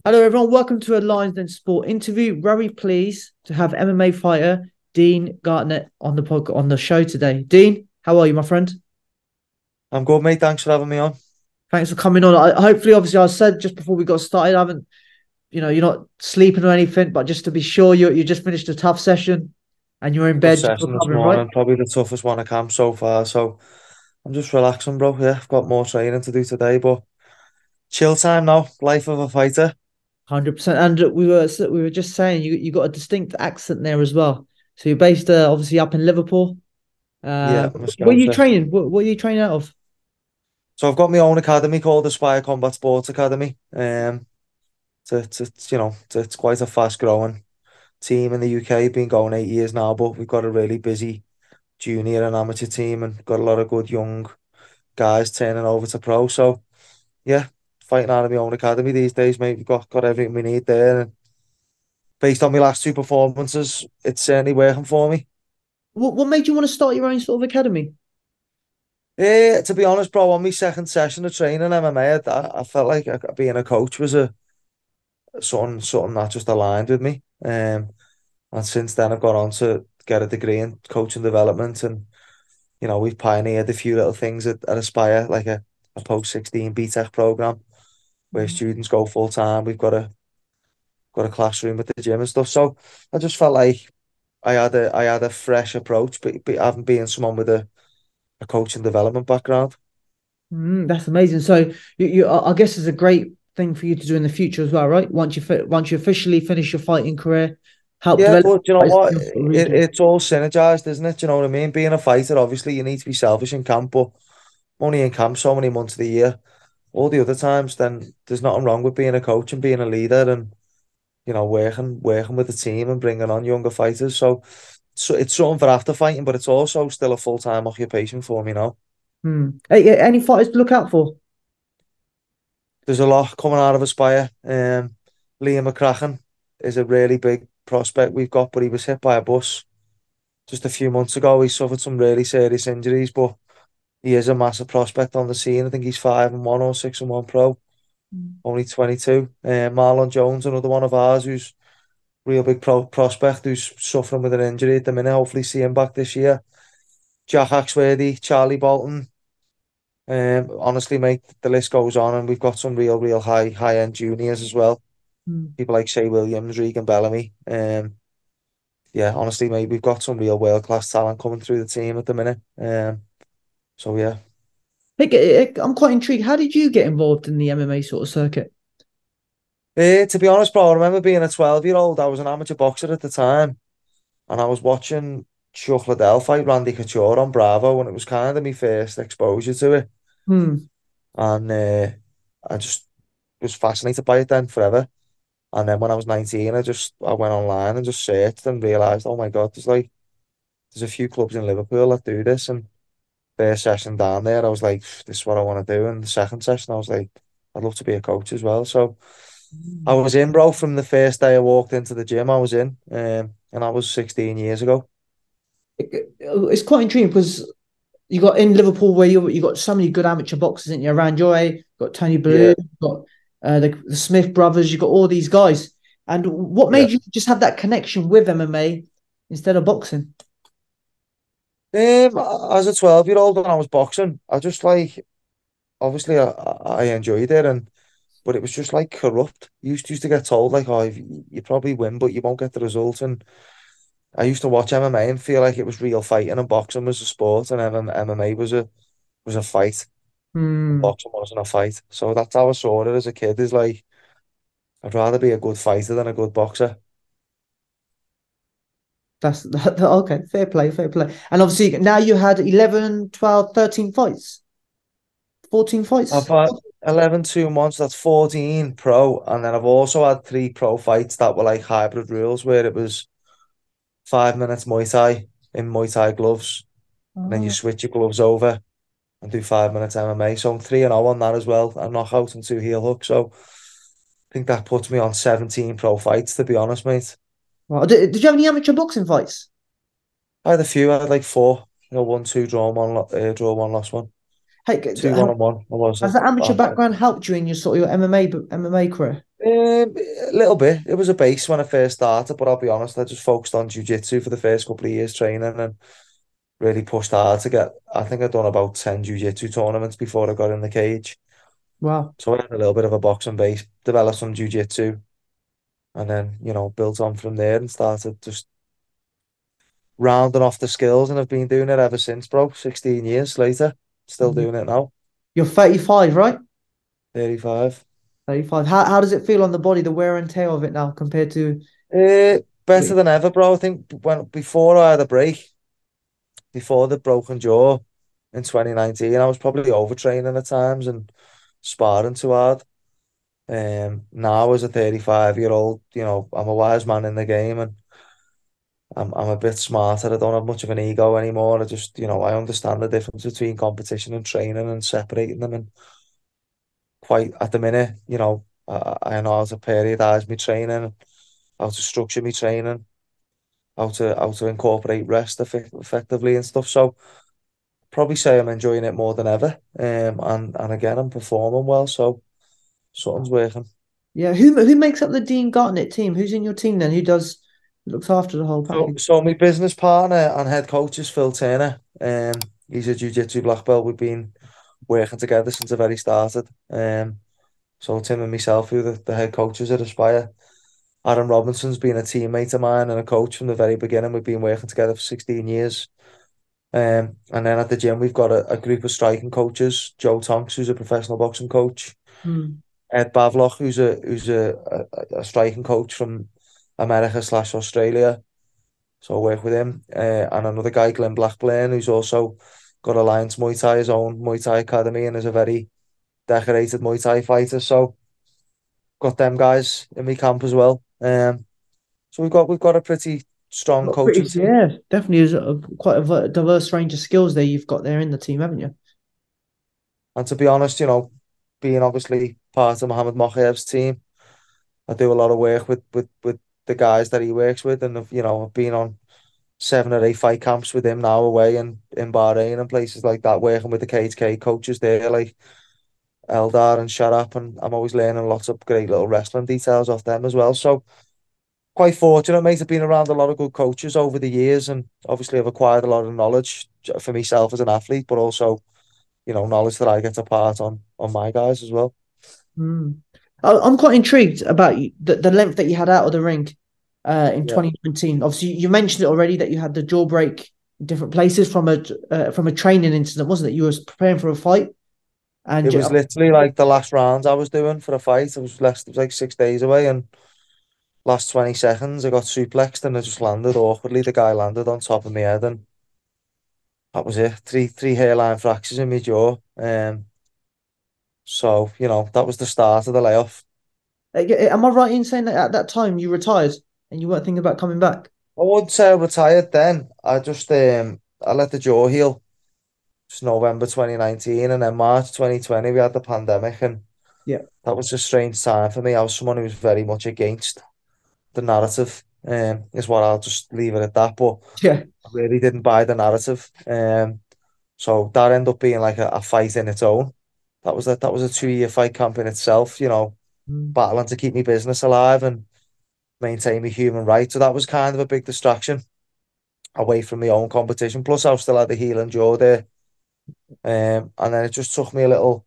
Hello, everyone. Welcome to a Lions Den Sport interview. Very pleased to have MMA fighter Dean Garnett on the show today. Dean, how are you, my friend? I'm good, mate. Thanks for having me on. Thanks for coming on. Hopefully, obviously, I said just before we got started, I haven't, you're not sleeping or anything, but just to be sure, you just finished a tough session and you're in Good bed just session this recovering, right? morning. Probably the toughest one of camp so far. So I'm just relaxing, bro. Yeah, I've got more training to do today, but chill time now. Life of a fighter. 100%. And we were just saying you got a distinct accent there as well. So you're based obviously up in Liverpool. Yeah, I'm a Where are you scouser. training? What are you training out of? So I've got my own academy called Aspire Combat Sports Academy. It's quite a fast growing team in the UK. Been going 8 years now, but we've got a really busy junior and amateur team and got a lot of good young guys turning over to pro. So yeah, fighting out of my own academy these days, mate. We've got everything we need there. And based on my last two performances, it's certainly working for me. What made you want to start your own sort of academy? To be honest, bro, on my second session of training MMA, I felt like being a coach was a something that just aligned with me. And since then, I've gone on to get a degree in coaching development, and we've pioneered a few little things at Aspire, like a post 16 BTEC program where students go full time. We've got a classroom at the gym and stuff. So I just felt like I had a fresh approach, but having been someone with a coaching development background. That's amazing. So I guess it's a great thing for you to do in the future as well, right? Once you officially finish your fighting career, help Yeah, develop but you know fighters what? skills for region. It's all synergized, isn't it? You know what I mean? Being a fighter, obviously, you need to be selfish in camp, but only in camp so many months of the year. All the other times, then there's nothing wrong with being a coach and being a leader and working with the team and bringing on younger fighters. So it's something for after fighting, but it's also still a full-time occupation for me now. Hey, yeah, any fighters to look out for? There's a lot coming out of Aspire. Liam McCracken is a really big prospect we've got, but he was hit by a bus just a few months ago. He suffered some really serious injuries, but he is a massive prospect on the scene. I think he's 5-1 or 6-1 pro, only 22. Marlon Jones, another one of ours who's real big prospect who's suffering with an injury at the minute. Hopefully see him back this year. Jack Axworthy, Charlie Bolton. Honestly, mate, the list goes on, and we've got some real high end juniors as well. Mm. People like Shea Williams, Regan Bellamy. Yeah, honestly, mate, we've got some real world class talent coming through the team at the minute. So yeah. Hey, I'm quite intrigued. How did you get involved in the MMA sort of circuit? To be honest, bro, I remember being a 12-year-old. I was an amateur boxer at the time, and I was watching Chuck Liddell fight Randy Couture on Bravo, and it was kind of my first exposure to it. Hmm. And I just was fascinated by it then forever. And then when I was 19, I went online and just searched and realized, oh my God, there's a few clubs in Liverpool that do this. And first session down there, I was like, this is what I want to do. And the second session, I was like, I'd love to be a coach as well. So I was in, bro, from the first day I walked into the gym. I was in, and that was 16 years ago. It's quite intriguing because you got in Liverpool where you got so many good amateur boxers in you around your age. You got Tony Yeah, Bellew, you got the Smith brothers, you got all these guys. And what yeah. made you just have that connection with MMA instead of boxing? As a 12-year-old when I was boxing, I just like, obviously I enjoyed it, but it was just like corrupt. You used to get told like, oh, you probably win, but you won't get the result. And I used to watch MMA and feel like it was real fighting, and boxing was a sport, and MMA was a fight, and Hmm. boxing wasn't a fight. So that's how I saw it as a kid. Is like I'd rather be a good fighter than a good boxer. Okay. Fair play, fair play. And obviously now you had 11, 12, 13 fights, 14 I've fights. had 11 2 months, that's 14 pro, and then I've also had three pro fights that were like hybrid rules where it was 5 minutes Muay Thai in Muay Thai gloves, and then you Oh, switch your gloves over and do 5 minutes MMA. So I'm 3-0 on that as well. A knockout and two heel hooks. So I think that puts me on 17 pro fights, to be honest, mate. wow. Did you have any amateur boxing fights? I had a few. I had like four. Won two, draw one, lost one. Hey, Two, one, and one. I was has a the amateur amateur. background helped you in your sort of your MMA career? A little bit. It was a base when I first started, but I'll be honest, I just focused on jiu-jitsu for the first couple of years training and really pushed hard to get. I think I'd done about 10 jiu-jitsu tournaments before I got in the cage. Wow. So I had a little bit of a boxing base, developed some jiu-jitsu, and then, built on from there and started just rounding off the skills. And I've been doing it ever since, bro. 16 years later, still doing it now. You're 35, right? 35. 35. How does it feel on the body, the wear and tear of it now compared to Better than ever, bro. I think before I had a break, before the broken jaw in 2019, I was probably overtraining at times and sparring too hard. Now as a 35-year-old, I'm a wise man in the game and I'm a bit smarter. I don't have much of an ego anymore. I just, I understand the difference between competition and training and separating them. And quite at the minute, I know how to periodize my training, how to structure my training, how to incorporate rest effectively and stuff. So probably say I'm enjoying it more than ever. And again, I'm performing well, so something's working. yeah, who makes up the Dean Garnett team? Who's in your team then? Who looks after the whole So, package? so my business partner and head coach is Phil Turner. He's a jiu-jitsu black belt. We've been working together since the very started. So Tim and myself, who are the head coaches at Aspire. Adam Robinson's been a teammate of mine and a coach from the very beginning. We've been working together for 16 years. And then at the gym, we've got a group of striking coaches. Joe Tonks, who's a professional boxing coach. Hmm. Ed Bavloch, who's a striking coach from America/Australia. So I work with him. And another guy, Glenn Blackburn, who's also got Alliance Muay Thai, his own Muay Thai academy, and is a very decorated Muay Thai fighter. So got them guys in my camp as well. So we've got a pretty strong Got pretty, coaching team. yeah, definitely is quite a diverse range of skills there you've got there in the team, haven't you? And to be honest, being obviously part of Mohammed Mokhayev's team, I do a lot of work with the guys that he works with, and I've been on 7 or 8 fight camps with him now away in Bahrain and places like that, working with the KHK coaches there, like Eldar and Sharap, and I'm always learning lots of great little wrestling details off them as well. So quite fortunate, mate. I've been around a lot of good coaches over the years, and obviously I've acquired a lot of knowledge for myself as an athlete, but also, knowledge that I get to part on my guys as well. Mm. I'm quite intrigued about the length that you had out of the ring in Yeah. 2019. Obviously, you mentioned it already that you had the jaw break in different places from a training incident, wasn't it? You were preparing for a fight, It and was literally like the last rounds I was doing for a fight. It was like 6 days away, and last 20 seconds I got suplexed and I just landed awkwardly. The guy landed on top of my head, and that was it. Three hairline fractures in my jaw. So, that was the start of the layoff. am I right in saying that at that time you retired and you weren't thinking about coming back? I wouldn't say I retired then. I let the jaw heal. It's November 2019, and then March 2020 we had the pandemic, and Yeah, that was a strange time for me. I was someone who was very much against the narrative. Is what I'll just leave it at that. But yeah. I really didn't buy the narrative. So that ended up being like a fight in its own. That was a 2-year fight camp in itself, Mm. battling to keep my business alive and maintain my human rights. So that was kind of a big distraction away from my own competition. Plus, I still had the heel and jaw there. And then it just took me a little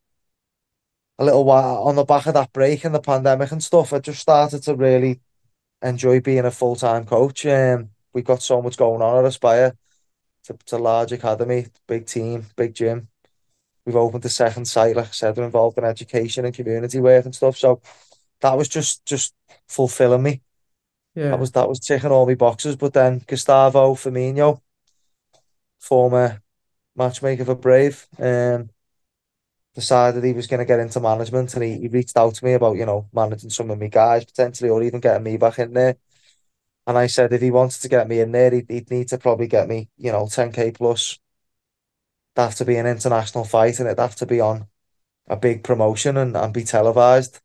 while on the back of that break and the pandemic and stuff. I just started to really enjoy being a full-time coach. We've got so much going on at Aspire. It's a large academy, big team, big gym. We've opened the second site, like I said, we're involved in education and community work and stuff. So that was just fulfilling me. That Yeah. was that was ticking all my boxes. But then Gustavo Firmino, former matchmaker for Brave, decided he was going to get into management, and he reached out to me about, managing some of my guys potentially, or even getting me back in there. And I said if he wanted to get me in there, he'd need to probably get me, 10K plus. It'd have to be an international fight, and it'd have to be on a big promotion and be televised,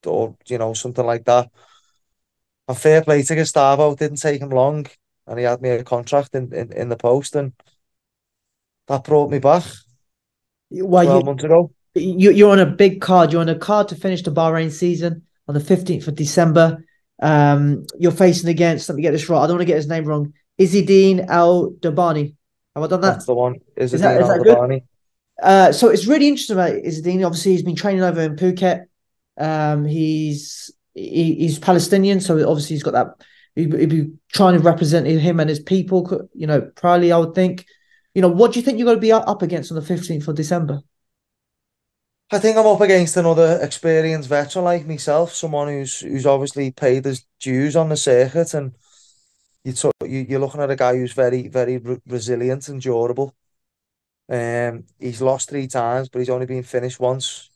or something like that. And fair play to Gustavo, didn't take him long, and he had me a contract in the post, and that brought me back Well, 12 months ago. you're on a big card. You're on a card to finish the Bahrain season. on the 15th of December. You're facing against, let me get this right, I don't want to get his name wrong, Izzeddine Al Derbani. Have I done that? That's the one. Is Is it that Dean is Al that good? Derbani? So it's really interesting about Izzeddine. Obviously, he's been training over in Phuket. He's Palestinian, so obviously he's got that. He'd be trying to represent him and his people, proudly. I would think. What do you think you're going to be up against on the 15th of December? I think I'm up against another experienced veteran like myself, someone who's obviously paid his dues on the circuit, and you're looking at a guy who's very very resilient and durable. He's lost 3 times, but he's only been finished once.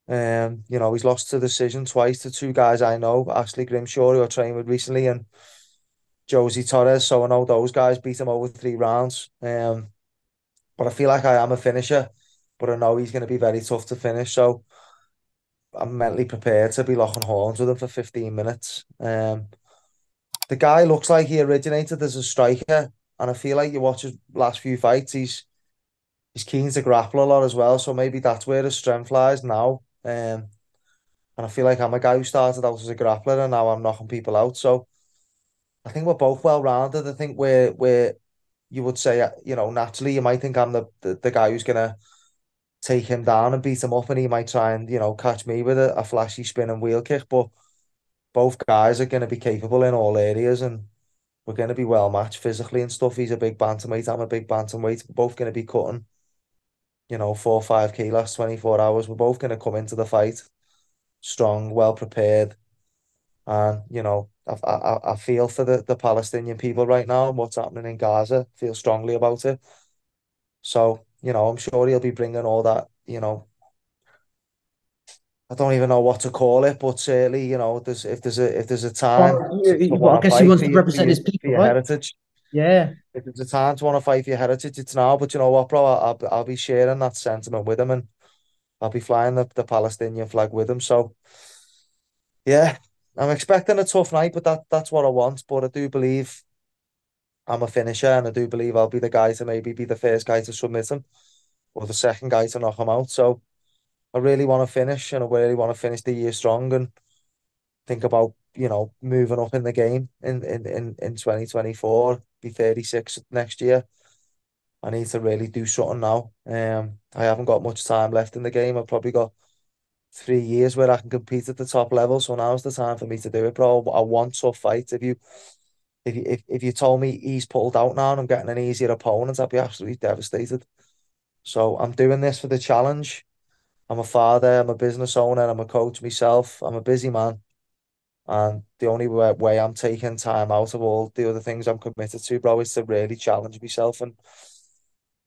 He's lost to decision twice to 2 guys I know, Ashley Grimshaw, who I trained with recently, and Joses Torres. So I know those guys beat him over 3 rounds. But I feel like I am a finisher, but I know he's going to be very tough to finish. So I'm mentally prepared to be locking horns with him for 15 minutes. The guy looks like he originated as a striker, and I feel like you watch his last few fights, he's keen to grapple a lot as well. So maybe that's where his strength lies now. And I feel like I'm a guy who started out as a grappler and now I'm knocking people out. So I think we're both well rounded. I think we're you would say, naturally you might think I'm the guy who's gonna take him down and beat him up, and he might try and, catch me with a flashy spin and wheel kick. But both guys are gonna be capable in all areas, and we're gonna be well matched physically and stuff. He's a big bantamweight, I'm a big bantamweight. We're both gonna be cutting, 4 or 5 kilos, 24 hours. We're both gonna come into the fight strong, well prepared. And, I feel for the Palestinian people right now and what's happening in Gaza, feel strongly about it. So, I'm sure he'll be bringing all that, I don't even know what to call it, but certainly, if there's a time Well, to I want to guess he fight wants for to you, represent his for people, your right? heritage, Yeah. if there's a time to want to fight for your heritage, it's now. But you know what, bro, I'll be sharing that sentiment with him, and I'll be flying the Palestinian flag with him. So, yeah, I'm expecting a tough night, but that's what I want. But I do believe I'm a finisher, and I do believe I'll be the guy to maybe be the first guy to submit him or the second guy to knock him out. So I really want to finish, and I really want to finish the year strong and think about, moving up in the game in 2024, be 36 next year. I need to really do something now. I haven't got much time left in the game. I've probably got 3 years where I can compete at the top level. So now's the time for me to do it, bro. I want tough fights. If you told me he's pulled out now and I'm getting an easier opponent, I'd be absolutely devastated. So I'm doing this for the challenge. I'm a father, I'm a business owner, I'm a coach myself. I'm a busy man. And the only way I'm taking time out of all the other things I'm committed to, bro, is to really challenge myself. And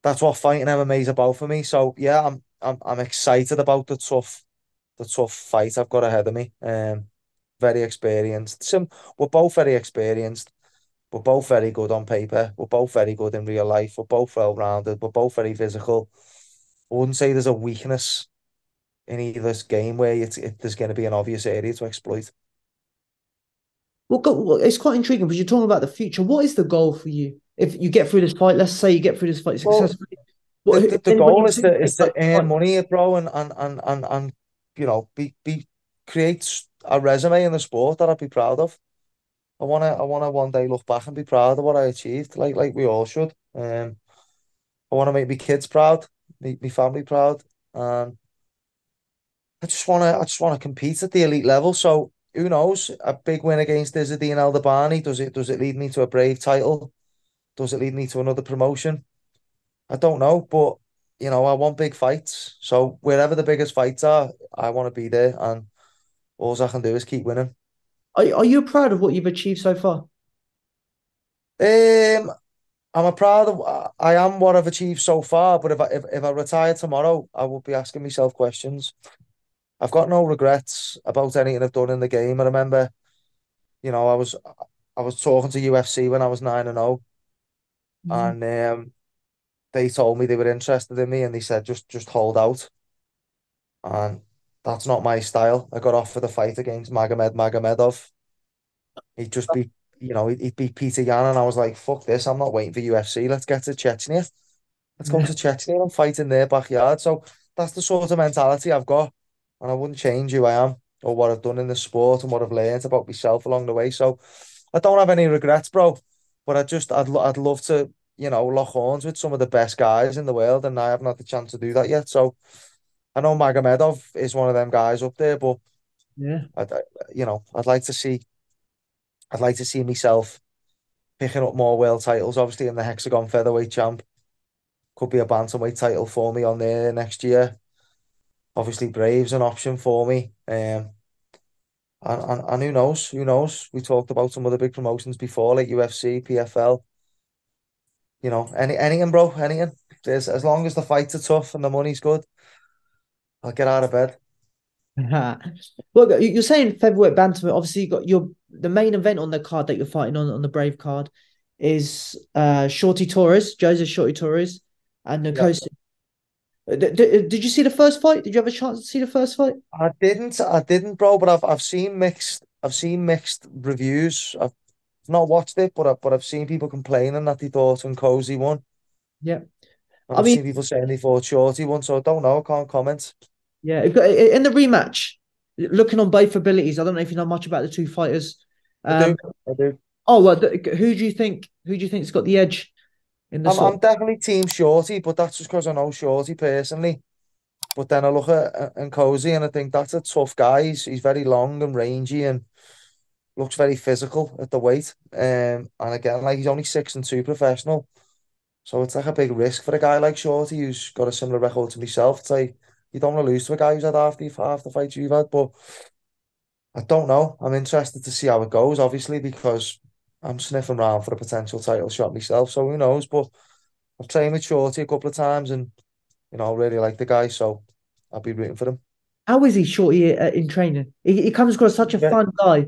that's what fighting MMA is about for me. So yeah, I'm excited about the tough fight I've got ahead of me. Very experienced. We're both very experienced. We're both very good on paper. We're both very good in real life. We're both well-rounded. We're both very physical. I wouldn't say there's a weakness in either's game where there's going to be an obvious area to exploit. Well, it's quite intriguing because you're talking about the future. What is the goal for you? If you get through this fight, let's say you get through this fight Well, successfully. the Then when goal you is do to take is to like earn fight, money, bro, and be create a resume in the sport that I'd be proud of. I wanna one day look back and be proud of what I achieved, like we all should. I want to make my kids proud, make my family proud, and I just wanna compete at the elite level. So who knows? A big win against Izzeddine Al Derbani, does it lead me to a Brave title? Does it lead me to another promotion? I don't know, but I want big fights. So wherever the biggest fights are, I want to be there, and all I can do is keep winning. are you proud of what you've achieved so far? Um, I'm a proud of I am what I've achieved so far, but if I retire tomorrow, I will be asking myself questions. I've got no regrets about anything I've done in the game. I remember, I was talking to UFC when I was 9-0, Mm. and they told me they were interested in me, and they said just hold out, and that's not my style. I got offered a fight against Magomedov. He'd just be, he'd beat Peter Yan, and I was like, fuck this, I'm not waiting for UFC. Let's get to Chechnya. Let's go Yeah. to Chechnya and fight in their backyard. So that's the sort of mentality I've got, and I wouldn't change who I am. or what I've done in the sport and what I've learned about myself along the way. So I don't have any regrets, bro. But I'd love to, lock horns with some of the best guys in the world, and I haven't had the chance to do that yet. So I know Magomedov is one of them guys up there, but Yeah. I, I'd like to see, myself picking up more world titles. Obviously, in the hexagon featherweight champ, could be a bantamweight title for me on there next year. Obviously, Brave's an option for me. And who knows? Who knows? We talked about some other big promotions before, like UFC, PFL. Anything, bro, anything. As long as the fights are tough and the money's good, I'll get out of bed. Look, you're saying featherweight bantamweight. Obviously, you got the main event on the card that you're fighting on the Brave card is Shorty Torres, Joses Shorty Torres, and Yeah. Nkosi. Did you see the first fight? Did you have a chance to see the first fight? I didn't, bro. But I've seen mixed reviews. I've not watched it, but I've seen people complaining that they thought Nkosi won, Yeah, and I I've mean, seen people saying they thought Shorty won. So I don't know. I can't comment. yeah. In the rematch, looking on both abilities, I don't know if you know much about the two fighters. I Um, do. I do. oh well, who do you think? Who do you think's got the edge in the I'm sort? definitely team Shorty, but that's just because I know Shorty personally. But then I look at Nkosi and I think that's a tough guy. He's very long and rangy and looks very physical at the weight. And again, like he's only 6'2" professional. So it's like a big risk for a guy like Shorty who's got a similar record to myself. It's like you don't want to lose to a guy who's had half the fights you've had. But I don't know. I'm interested to see how it goes, obviously, because I'm sniffing around for a potential title shot myself. So who knows? But I've trained with Shorty a couple of times and, I really like the guy. So I'll be rooting for him. How is he, Shorty, in training? He comes across such a Yeah. fun guy,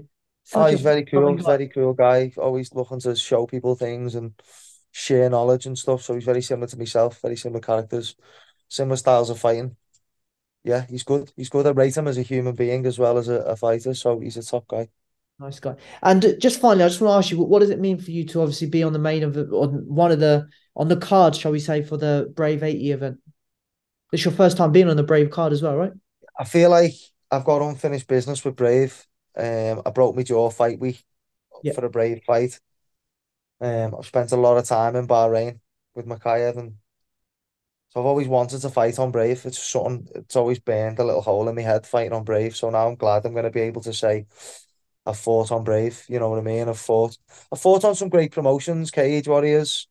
Oh, such a he's very cool. fun He's a guy. very cool guy. Always looking to show people things and share knowledge and stuff. So he's very similar to myself, very similar characters, similar styles of fighting. Yeah, he's good. He's good. I rate him as a human being as well as a fighter. So he's a top guy. Nice guy. And just finally, I just want to ask you, what does it mean for you to obviously be on the main of on one of the on the cards, shall we say, for the Brave 80 event? It's your first time being on the Brave card as well, right? I feel like I've got unfinished business with Brave. I broke my jaw fight week Yeah. for a Brave fight. I've spent a lot of time in Bahrain with Makayev, and so I've always wanted to fight on Brave. It's something. It's always burned a little hole in my head fighting on Brave. So now I'm glad I'm going to be able to say I've fought on Brave. You know what I mean? I've fought on some great promotions: Cage Warriors,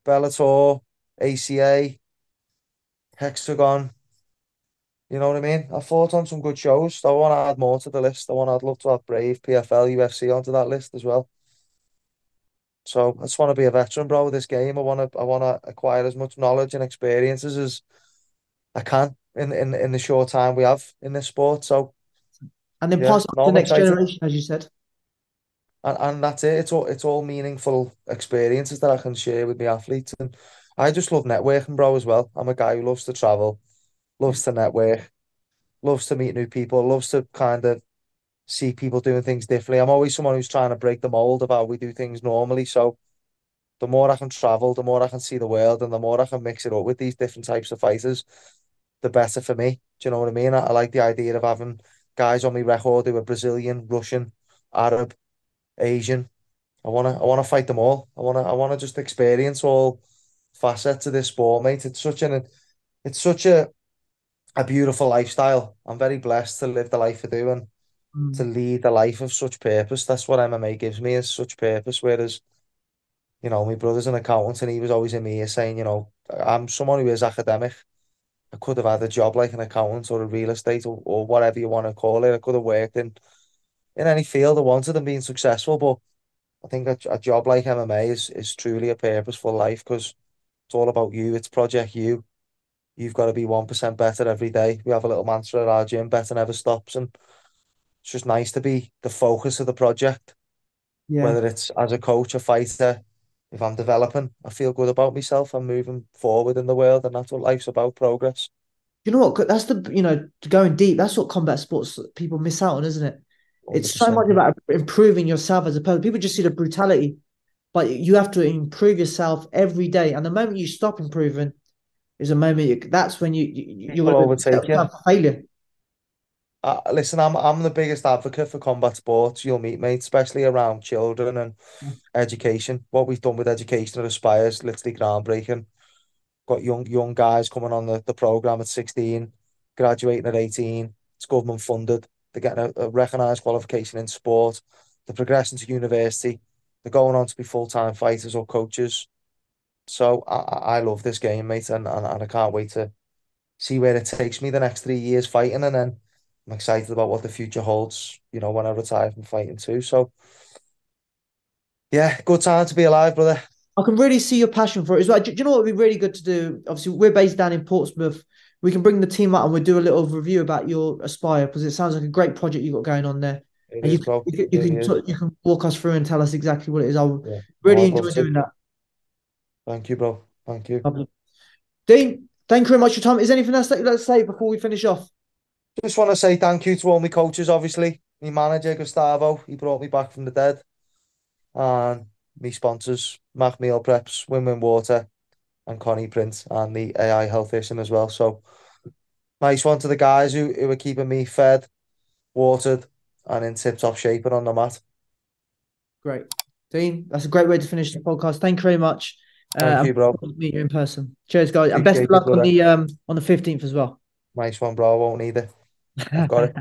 Bellator, ACA, Hexagon. You know what I mean? I fought on some good shows. So I want to add more to the list. I'd love to add Brave, PFL, UFC onto that list as well. So I just want to be a veteran, bro, with this game. I want to acquire as much knowledge and experiences as I can in the short time we have in this sport. So And then yeah, pass on to no, the I'm next excited. generation, as you said. And that's it. It's all meaningful experiences that I can share with my athletes. And I just love networking, bro, as well. I'm a guy who loves to travel, Yeah. loves to network, loves to meet new people, loves to kind of see people doing things differently. I'm always someone who's trying to break the mold of how we do things normally. So the more I can travel, the more I can see the world, and the more I can mix it up with these different types of fighters, the better for me. Do you know what I mean? I like the idea of having guys on my record who are Brazilian, Russian, Arab, Asian. I wanna fight them all. I wanna just experience all facets of this sport, mate. It's such a beautiful lifestyle. I'm very blessed to live the life I do and to Mm. lead a life of such purpose. That's what MMA gives me is such purpose. Whereas, my brother's an accountant and he was always in me here saying, I'm someone who is academic. I could have had a job like an accountant or a real estate or whatever you want to call it. I could have worked in any field I wanted and been successful. But I think a job like MMA is truly a purposeful life because it's all about you. It's Project You. You've got to be 1% better every day. We have a little mantra at our gym, better never stops. And it's just nice to be the focus of the project, Yeah. whether it's as a coach, a fighter, if I'm developing, I feel good about myself. I'm moving forward in the world, and that's what life's about, progress. You know what? That's going deep. That's what combat sports people miss out on, isn't it? It's so 100%. much about improving yourself as a person. People just see the brutality, but you have to improve yourself every day. And the moment you stop improving is a moment that's when you People will set overtake you. yourself up for failure. Listen, I'm the biggest advocate for combat sports you'll meet, mate, especially around children and education. What we've done with education at Aspire is literally groundbreaking. Got young guys coming on the program at 16, graduating at 18. It's government funded. They're getting a recognised qualification in sport. They're progressing to university. They're going on to be full-time fighters or coaches. So I love this game, mate, and I can't wait to see where it takes me the next 3 years fighting, and then I'm excited about what the future holds, when I retire from fighting too. So yeah, good time to be alive, brother. I can really see your passion for it as well. Do you know what would be really good to do? Obviously, we're based down in Portsmouth. We can bring the team out and we'll do a little review about your Aspire because it sounds like a great project you've got going on there. It And is, bro. It really is. you can walk us through and tell us exactly what it is. I would Yeah. No, really I'd love enjoy to. doing that. Thank you, bro. Thank you. Lovely. Dean, thank you very much for your time. Is there anything else that you'd like to say before we finish off? Just want to say thank you to all my coaches, obviously. My manager, Gustavo, he brought me back from the dead. And my sponsors, Mac Meal Preps, Win Win Water, and Connie Print, and the AI Health Vision as well. So nice one to the guys who are keeping me fed, watered, and in tip-top shape and on the mat. Great. Dean, that's a great way to finish the podcast. Thank you very much. Thank you, bro. Meet you in person. Cheers, guys. And best of Appreciate it, luck brother. on the 15th as well. Nice one, bro. I won't need it. I've got it.